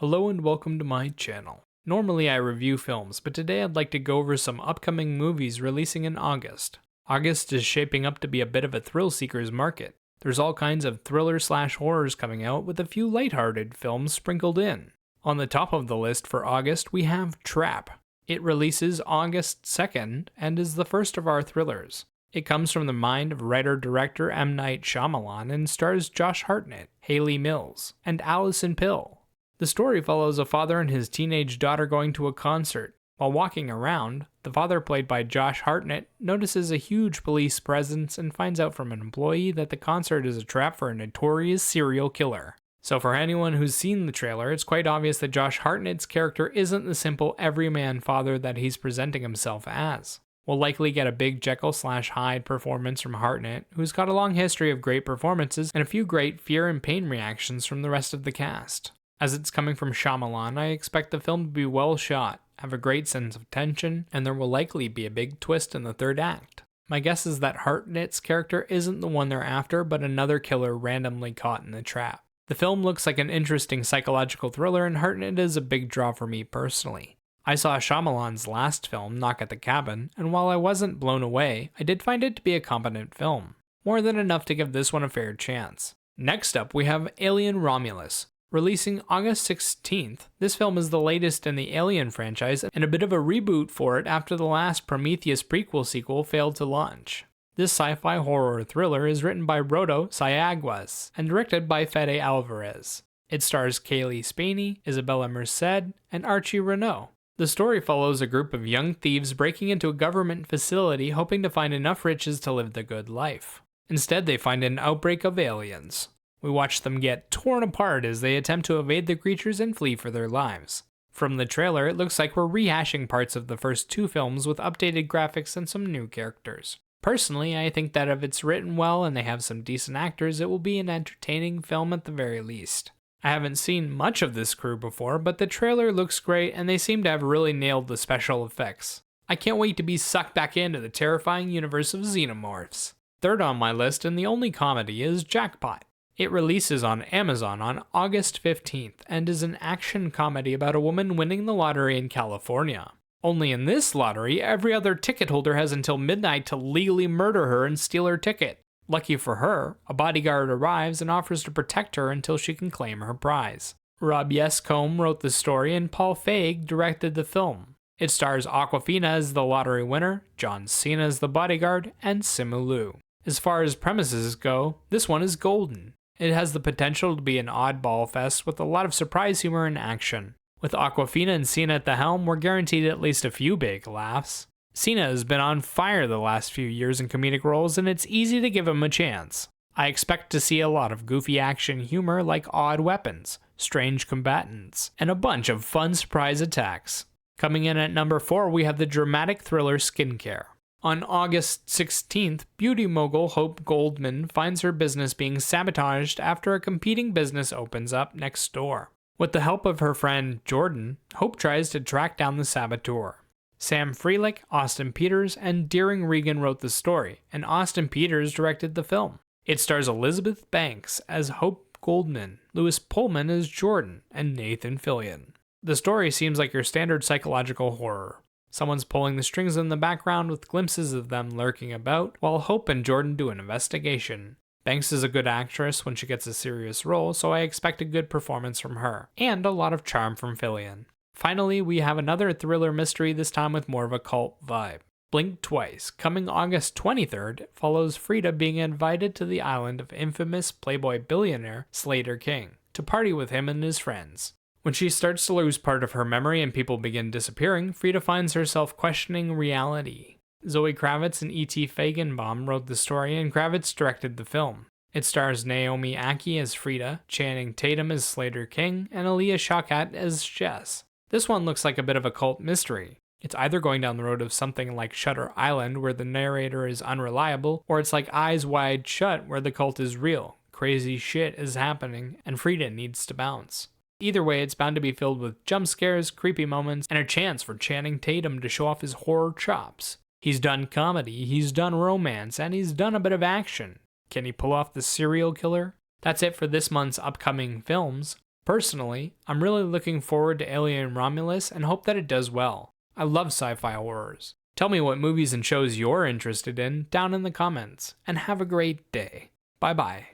Hello and welcome to my channel. Normally I review films, but today I'd like to go over some upcoming movies releasing in August. August is shaping up to be a bit of a thrill seeker's market. There's all kinds of thriller/horrors coming out with a few lighthearted films sprinkled in. On the top of the list for August we have Trap. It releases August 2nd and is the first of our thrillers. It comes from the mind of writer-director M. Night Shyamalan and stars Josh Hartnett, Hayley Mills, and Allison Pill. The story follows a father and his teenage daughter going to a concert. While walking around, the father, played by Josh Hartnett, notices a huge police presence and finds out from an employee that the concert is a trap for a notorious serial killer. So for anyone who's seen the trailer, it's quite obvious that Josh Hartnett's character isn't the simple everyman father that he's presenting himself as. We'll likely get a big Jekyll/Hyde performance from Hartnett, who's got a long history of great performances and a few great fear and pain reactions from the rest of the cast. As it's coming from Shyamalan, I expect the film to be well shot, have a great sense of tension, and there will likely be a big twist in the third act. My guess is that Hartnett's character isn't the one they're after, but another killer randomly caught in the trap. The film looks like an interesting psychological thriller, and Hartnett is a big draw for me personally. I saw Shyamalan's last film, Knock at the Cabin, and while I wasn't blown away, I did find it to be a competent film. More than enough to give this one a fair chance. Next up, we have Alien Romulus. Releasing August 16th, this film is the latest in the Alien franchise and a bit of a reboot for it after the last Prometheus prequel sequel failed to launch. This sci-fi horror thriller is written by Rodo Sayaguas and directed by Fede Alvarez. It stars Kaylee Spaney, Isabella Merced, and Archie Renault. The story follows a group of young thieves breaking into a government facility hoping to find enough riches to live the good life. Instead, they find an outbreak of aliens. We watch them get torn apart as they attempt to evade the creatures and flee for their lives. From the trailer, it looks like we're rehashing parts of the first two films with updated graphics and some new characters. Personally, I think that if it's written well and they have some decent actors, it will be an entertaining film at the very least. I haven't seen much of this crew before, but the trailer looks great and they seem to have really nailed the special effects. I can't wait to be sucked back into the terrifying universe of xenomorphs. Third on my list, and the only comedy, is Jackpot. It releases on Amazon on August 15th and is an action comedy about a woman winning the lottery in California. Only in this lottery, every other ticket holder has until midnight to legally murder her and steal her ticket. Lucky for her, a bodyguard arrives and offers to protect her until she can claim her prize. Rob Yescombe wrote the story and Paul Feig directed the film. It stars Awkwafina as the lottery winner, John Cena as the bodyguard, and Simu Liu. As far as premises go, this one is golden. It has the potential to be an oddball fest with a lot of surprise humor and action. With Awkwafina and Cena at the helm, we're guaranteed at least a few big laughs. Cena has been on fire the last few years in comedic roles, and it's easy to give him a chance. I expect to see a lot of goofy action humor like odd weapons, strange combatants, and a bunch of fun surprise attacks. Coming in at number 4, we have the dramatic thriller Skincare. On August 16th, beauty mogul Hope Goldman finds her business being sabotaged after a competing business opens up next door. With the help of her friend Jordan, Hope tries to track down the saboteur. Sam Freelick, Austin Peters, and Deering Regan wrote the story, and Austin Peters directed the film. It stars Elizabeth Banks as Hope Goldman, Louis Pullman as Jordan, and Nathan Fillion. The story seems like your standard psychological horror. Someone's pulling the strings in the background with glimpses of them lurking about, while Hope and Jordan do an investigation. Banks is a good actress when she gets a serious role, so I expect a good performance from her, and a lot of charm from Fillion. Finally, we have another thriller mystery, this time with more of a cult vibe. Blink Twice, coming August 23rd, follows Frida being invited to the island of infamous Playboy billionaire Slater King, to party with him and his friends. When she starts to lose part of her memory and people begin disappearing, Frida finds herself questioning reality. Zoe Kravitz and E.T. Feigenbaum wrote the story and Kravitz directed the film. It stars Naomi Ackie as Frida, Channing Tatum as Slater King, and Aaliyah Shawkat as Jess. This one looks like a bit of a cult mystery. It's either going down the road of something like Shutter Island, where the narrator is unreliable, or it's like Eyes Wide Shut, where the cult is real, crazy shit is happening, and Frida needs to bounce. Either way, it's bound to be filled with jump scares, creepy moments, and a chance for Channing Tatum to show off his horror chops. He's done comedy, he's done romance, and he's done a bit of action. Can he pull off the serial killer? That's it for this month's upcoming films. Personally, I'm really looking forward to Alien Romulus and hope that it does well. I love sci-fi horrors. Tell me what movies and shows you're interested in down in the comments, and have a great day. Bye bye.